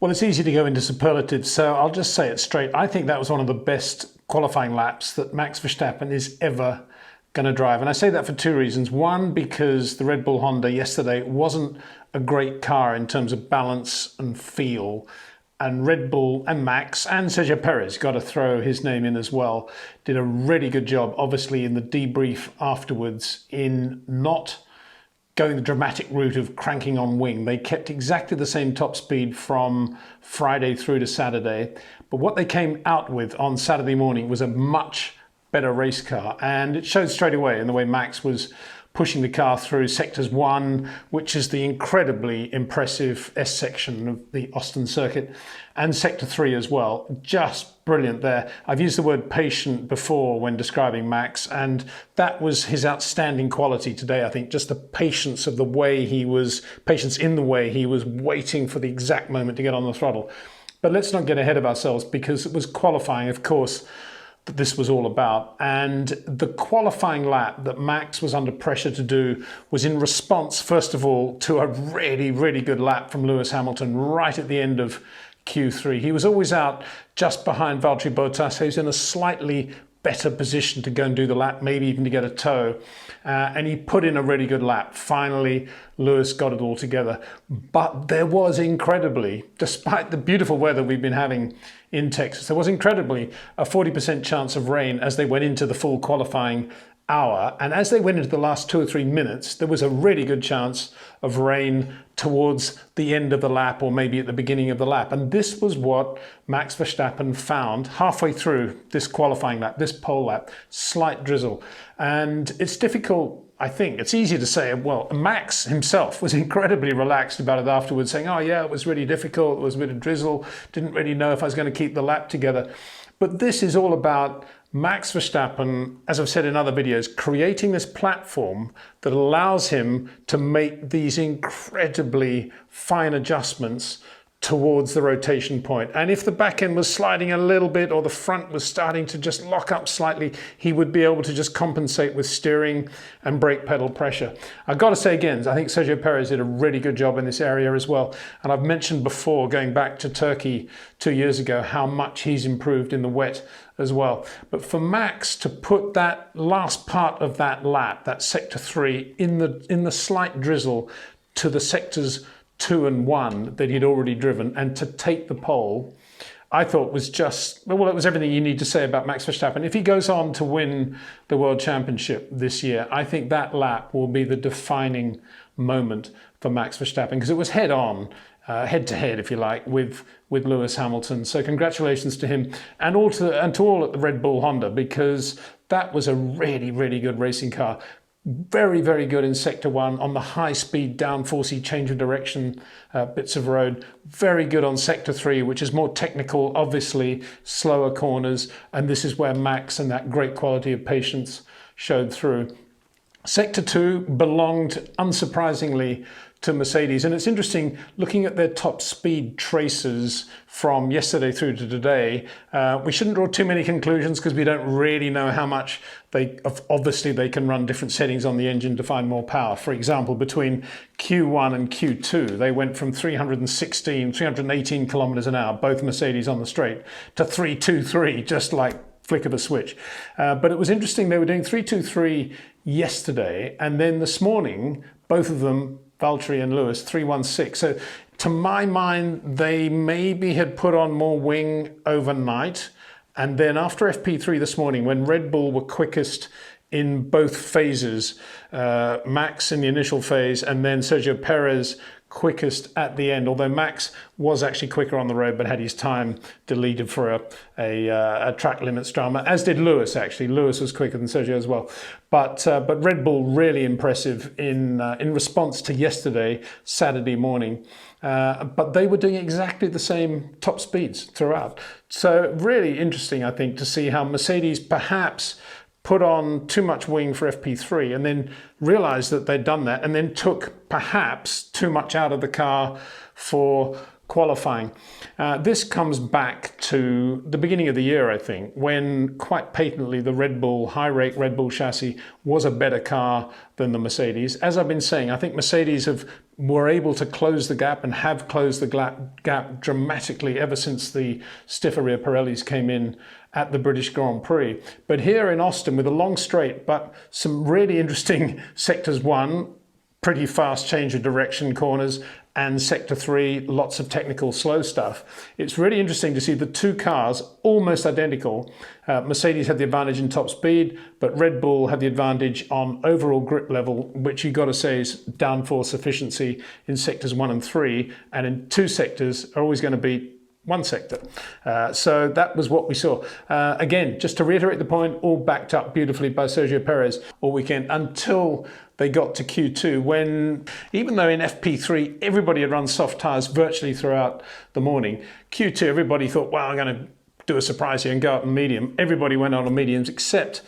Well, it's easy to go into superlatives, so I'll just say it straight. I think that was one of the best qualifying laps that Max Verstappen is ever going to drive. And I say that for two reasons. One, because the Red Bull Honda yesterday wasn't a great car in terms of balance and feel. And Red Bull and Max and Sergio Perez, got to throw his name in as well, did a really good job, obviously, in the debrief afterwards in not going the dramatic route of cranking on wing. They kept exactly the same top speed from Friday through to Saturday. But what they came out with on Saturday morning was a much better race car. And it showed straight away in the way Max was pushing the car through sectors 1, which is the incredibly impressive S section of the Austin circuit, and sector 3 as well. Just brilliant there. I've used the word patient before when describing Max, and that was his outstanding quality today, I think. Just the patience of the way he was, patience in the way he was waiting for the exact moment to get on the throttle. But let's not get ahead of ourselves, because it was qualifying, of course, that this was all about. And the qualifying lap that Max was under pressure to do was in response, first of all, to a really, really good lap from Lewis Hamilton right at the end of Q3. He was always out just behind Valtteri Bottas, who's in a slightly better position to go and do the lap, maybe even to get a tow. And he put in a really good lap. Finally, Lewis got it all together. But there was incredibly, despite the beautiful weather we've been having in Texas, there was incredibly a 40% chance of rain as they went into the full qualifying hour. And as they went into the last 2 or 3 minutes, there was a really good chance of rain towards the end of the lap, or maybe at the beginning of the lap. And this was what Max Verstappen found halfway through this qualifying lap, this pole lap, slight drizzle. And it's difficult, I think. It's easy to say, well, Max himself was incredibly relaxed about it afterwards, saying, oh yeah, it was really difficult, it was a bit of drizzle, didn't really know if I was going to keep the lap together. But this is all about Max Verstappen, as I've said in other videos, creating this platform that allows him to make these incredibly fine adjustments towards the rotation point. And if the back end was sliding a little bit, or the front was starting to just lock up slightly, he would be able to just compensate with steering and brake pedal pressure. I've got to say again, I think Sergio Perez did a really good job in this area as well. And I've mentioned before, going back to Turkey 2 years ago, how much he's improved in the wet as well. But for Max to put that last part of that lap, that sector 3, in the slight drizzle to the sectors 2 and 1 that he'd already driven, and to take the pole, I thought was just, well, it was everything you need to say about Max Verstappen. If he goes on to win the World Championship this year, I think that lap will be the defining moment for Max Verstappen, because it was head on, head to head, if you like, with Lewis Hamilton. So congratulations to him, and to all at the Red Bull Honda, because that was a really, really good racing car. Very, very good in sector 1 on the high speed downforcey change of direction bits of road. Very good on sector 3, which is more technical, obviously slower corners. And this is where Max and that great quality of patience showed through. Sector 2 belonged, unsurprisingly, to Mercedes. And it's interesting, looking at their top speed traces from yesterday through to today, we shouldn't draw too many conclusions, because we don't really know how much obviously they can run different settings on the engine to find more power. For example, between Q1 and Q2, they went from 318 kilometers an hour, both Mercedes on the straight, to 323, just like flick of a switch. But it was interesting, they were doing 323 yesterday, and then this morning, both of them, Valtteri and Lewis, 316. So to my mind, they maybe had put on more wing overnight. And then after FP3 this morning, when Red Bull were quickest in both phases, Max in the initial phase, and then Sergio Perez quickest at the end, although Max was actually quicker on the road but had his time deleted for a track limits drama, as did Lewis. Actually, Lewis was quicker than Sergio as well. But Red Bull really impressive in response to yesterday, Saturday morning. But they were doing exactly the same top speeds throughout. So really interesting, I think, to see how Mercedes perhaps put on too much wing for FP3 and then realized that they'd done that, and then took perhaps too much out of the car for qualifying. This comes back to the beginning of the year, I think, when quite patently the Red Bull, high-rake Red Bull chassis was a better car than the Mercedes. As I've been saying, I think Mercedes have were able to close the gap and have closed the gap dramatically ever since the stiffer rear Pirellis came in at the British Grand Prix. But here in Austin, with a long straight, but some really interesting sectors 1, pretty fast change of direction corners, and sector 3, lots of technical slow stuff. It's really interesting to see the two cars almost identical. Mercedes had the advantage in top speed, but Red Bull had the advantage on overall grip level, which you've got to say is downforce efficiency in sectors 1 and 3, and in 2 sectors are always going to beat 1 sector. So that was what we saw. Again, just to reiterate the point, all backed up beautifully by Sergio Perez all weekend until they got to Q2, when, even though in FP3 everybody had run soft tyres virtually throughout the morning, Q2 everybody thought, well, I'm going to do a surprise here and go out on medium. Everybody went out on mediums except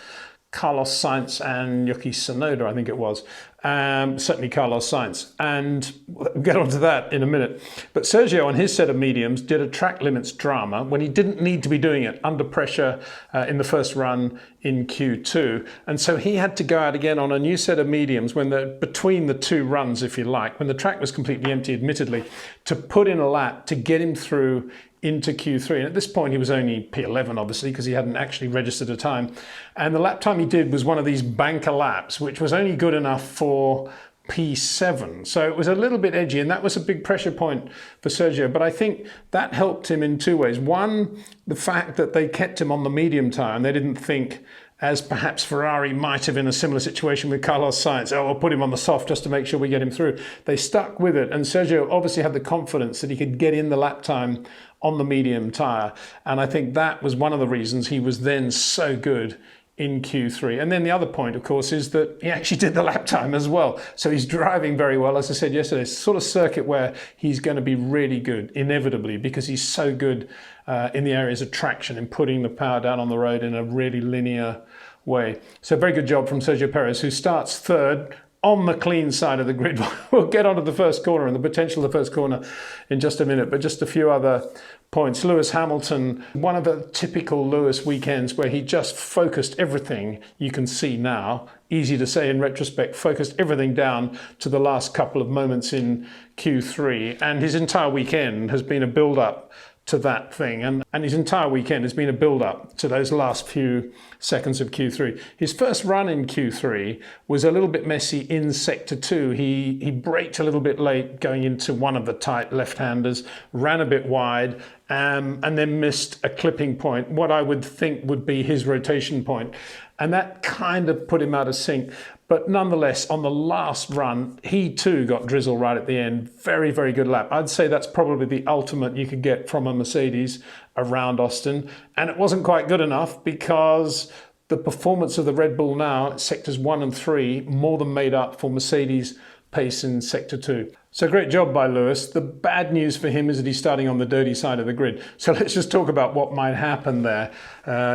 Carlos Sainz and Yuki Tsunoda, I think it was. Certainly Carlos Sainz. And we'll get onto that in a minute. But Sergio, on his set of mediums, did a track limits drama when he didn't need to be doing it under pressure in the first run in Q2. And so he had to go out again on a new set of mediums between the 2 runs, if you like, when the track was completely empty, admittedly, to put in a lap to get him through into Q3. And at this point, he was only P11, obviously, because he hadn't actually registered a time. And the lap time he did was one of these banker laps, which was only good enough for P7. So it was a little bit edgy, and that was a big pressure point for Sergio. But I think that helped him in 2 ways. One, the fact that they kept him on the medium tire, and they didn't think, as perhaps Ferrari might have in a similar situation with Carlos Sainz, oh, we'll put him on the soft just to make sure we get him through. They stuck with it, and Sergio obviously had the confidence that he could get in the lap time on the medium tyre. And I think that was one of the reasons he was then so good in Q3. And then the other point, of course, is that he actually did the lap time as well. So he's driving very well. As I said yesterday, it's sort of circuit where he's going to be really good, inevitably, because he's so good in the areas of traction and putting the power down on the road in a really linear way. So very good job from Sergio Perez, who starts 3rd on the clean side of the grid. We'll get onto the first corner and the potential of the first corner in just a minute, but just a few other points. Lewis Hamilton, one of the typical Lewis weekends where he just focused everything, you can see now, easy to say in retrospect, focused everything down to the last couple of moments in Q3. And his entire weekend has been a build-up to that thing. And his entire weekend has been a build-up to those last few seconds of Q3. His first run in Q3 was a little bit messy in Sector 2. He braked a little bit late going into one of the tight left-handers, ran a bit wide, and then missed a clipping point, what I would think would be his rotation point. And that kind of put him out of sync. But nonetheless, on the last run, he too got drizzle right at the end. Very, very good lap. I'd say that's probably the ultimate you could get from a Mercedes around Austin. And it wasn't quite good enough because the performance of the Red Bull now, sectors 1 and 3, more than made up for Mercedes' pace in sector 2. So great job by Lewis. The bad news for him is that he's starting on the dirty side of the grid. So let's just talk about what might happen there.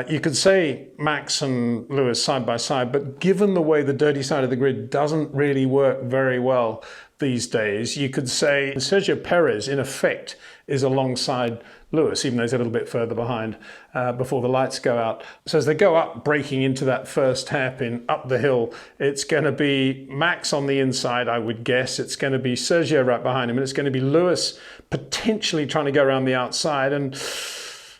You could say Max and Lewis side by side, but given the way the dirty side of the grid doesn't really work very well these days, you could say Sergio Perez, in effect, is alongside Lewis, even though he's a little bit further behind before the lights go out. So as they go up, braking into that first hairpin up the hill, it's going to be Max on the inside, I would guess. It's going to be Sergio right behind him, and it's going to be Lewis potentially trying to go around the outside. And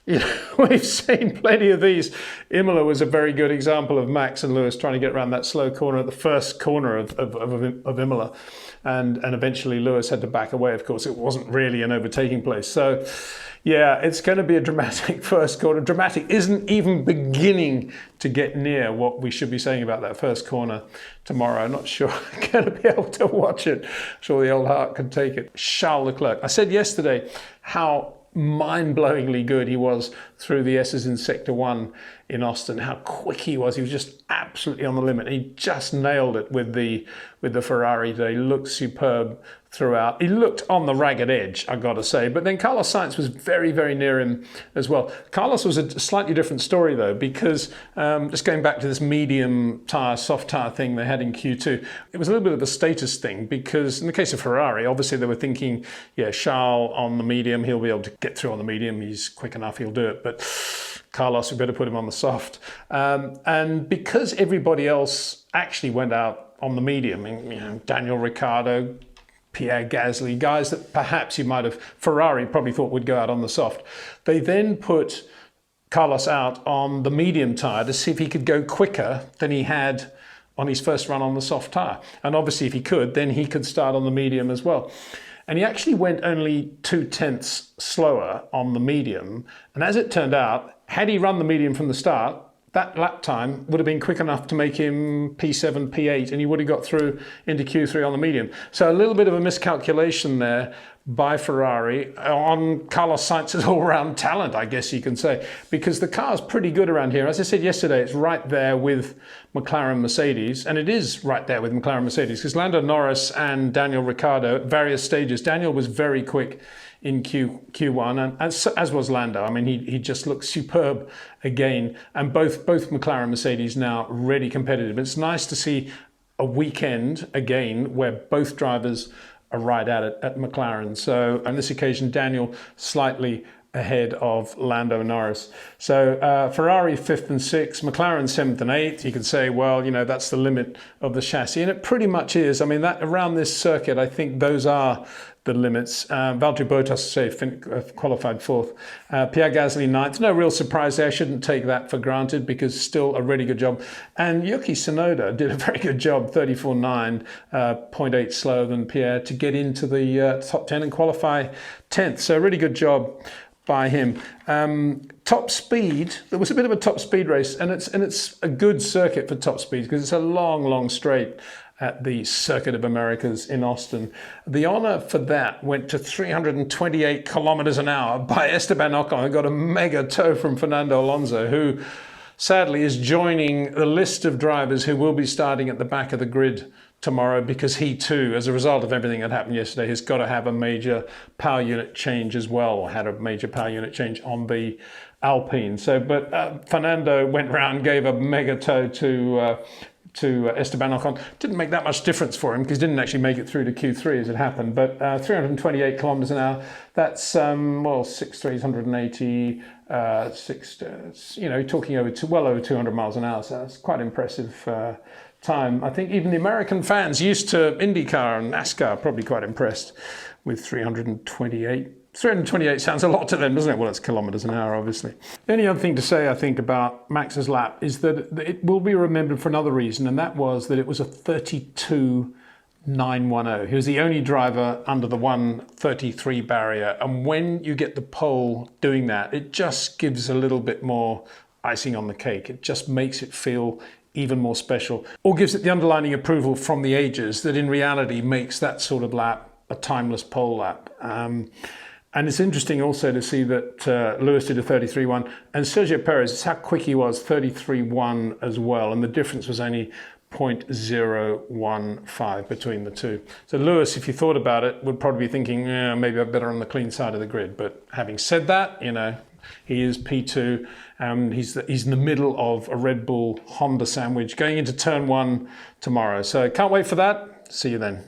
you know, we've seen plenty of these. Imola was a very good example of Max and Lewis trying to get around that slow corner at the first corner of Imola. And eventually Lewis had to back away. Of course, it wasn't really an overtaking place. So yeah, it's going to be a dramatic first corner. Dramatic isn't even beginning to get near what we should be saying about that first corner tomorrow. I'm not sure I'm going to be able to watch it. I'm sure the old heart can take it. Charles Leclerc. I said yesterday how mind-blowingly good he was through the S's in Sector 1 in Austin, how quick he was. He was just absolutely on the limit. He just nailed it with the Ferrari today. He looked superb throughout. He looked on the ragged edge, I've got to say. But then Carlos Sainz was very, very near him as well. Carlos was a slightly different story, though, because just going back to this medium tyre, soft tyre thing they had in Q2, it was a little bit of a status thing because in the case of Ferrari, obviously they were thinking, yeah, Charles on the medium, he'll be able to get through on the medium. He's quick enough, he'll do it. But Carlos, we better put him on the soft. And because everybody else actually went out on the medium, you know, Daniel Ricciardo, Pierre Gasly, guys that perhaps you might have, Ferrari probably thought would go out on the soft. They then put Carlos out on the medium tyre to see if he could go quicker than he had on his first run on the soft tyre. And obviously if he could, then he could start on the medium as well. And he actually went only 0.2 slower on the medium. And as it turned out, had he run the medium from the start, that lap time would have been quick enough to make him P7, P8, and he would have got through into Q3 on the medium. So a little bit of a miscalculation there by Ferrari on Carlos Sainz's all-round talent, I guess you can say, because the car's pretty good around here. As I said yesterday, it's right there with McLaren-Mercedes, and it is right there with McLaren-Mercedes, because Lando, Norris and Daniel Ricciardo at various stages. Daniel was very quick in Q1, and as was Lando. I mean, he just looks superb again, and both McLaren Mercedes now really competitive. It's nice to see a weekend again where both drivers are right at it at McLaren. So on this occasion, Daniel slightly ahead of Lando Norris. So Ferrari 5th and 6th, McLaren 7th and 8th. You could say, well, you know, that's the limit of the chassis, and it pretty much is. I mean, that around this circuit, I think those are the limits. Valtteri Bottas qualified 4th. Pierre Gasly 9th. No real surprise there. I shouldn't take that for granted because still a really good job. And Yuki Tsunoda did a very good job, 34.9, 0.8 slower than Pierre, to get into the top 10 and qualify 10th. So really good job by him. Top speed, there was a bit of a top speed race, and it's a good circuit for top speed because it's a long straight at the Circuit of Americas in Austin. The honor for that went to 328 kilometers an hour by Esteban Ocon, who got a mega tow from Fernando Alonso, who sadly is joining the list of drivers who will be starting at the back of the grid tomorrow, because he too, as a result of everything that happened yesterday, has got to have a major power unit change as well, or had a major power unit change on the Alpine. So, but Fernando went round, gave a mega tow to Esteban Ocon. Didn't make that much difference for him because he didn't actually make it through to Q3 as it happened. But 328 kilometers an hour, that's, well, 380, talking well over 200 miles an hour. So that's quite impressive time. I think even the American fans used to IndyCar and NASCAR are probably quite impressed with 328. 328 sounds a lot to them, doesn't it? Well, it's kilometers an hour, obviously. The only other thing to say, I think, about Max's lap is that it will be remembered for another reason, and that was that it was a 32.910. He was the only driver under the 1:33 barrier, and when you get the pole doing that, it just gives a little bit more icing on the cake. It just makes it feel even more special, or gives it the underlining approval from the ages that in reality makes that sort of lap a timeless pole lap. And it's interesting also to see that Lewis did a 33.1, and Sergio Perez, it's how quick he was, 33.1 as well, and the difference was only 0.015 between the two. So Lewis, if you thought about it, would probably be thinking, maybe I'm better on the clean side of the grid. But having said that, you know, he is P2, and he's in the middle of a Red Bull Honda sandwich going into turn 1 tomorrow. So can't wait for that. See you then.